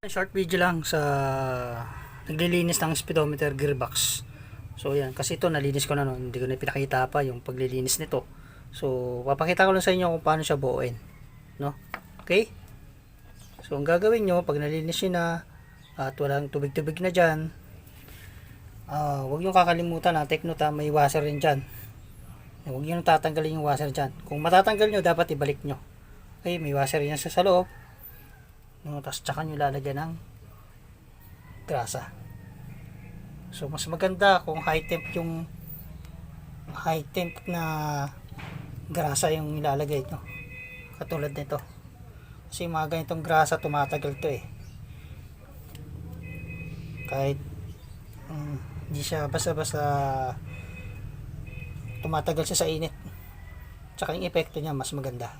Short video lang sa naglilinis ng speedometer gearbox. So yan, kasi ito nalinis ko na noon, hindi ko na pinakita pa yung paglilinis nito. So papakita ko lang sa inyo kung paano siya buuin, no? Okay? So ang gagawin nyo pag nalinis nyo na at walang tubig-tubig na dyan, huwag nyo kakalimutan na take note, may washer rin dyan. Huwag nyo tatanggalin yung washer dyan. Kung matatanggal nyo, dapat ibalik nyo. Okay, may washer yan sa loob, no? Tapos tsaka nyo lalagyan ng grasa. So mas maganda kung high temp na grasa yung ilalagay nyo, katulad nito, kasi mga ganitong grasa tumatagal to kahit hindi siya basta-basta, tumatagal siya sa init, tsaka yung epekto niya mas maganda.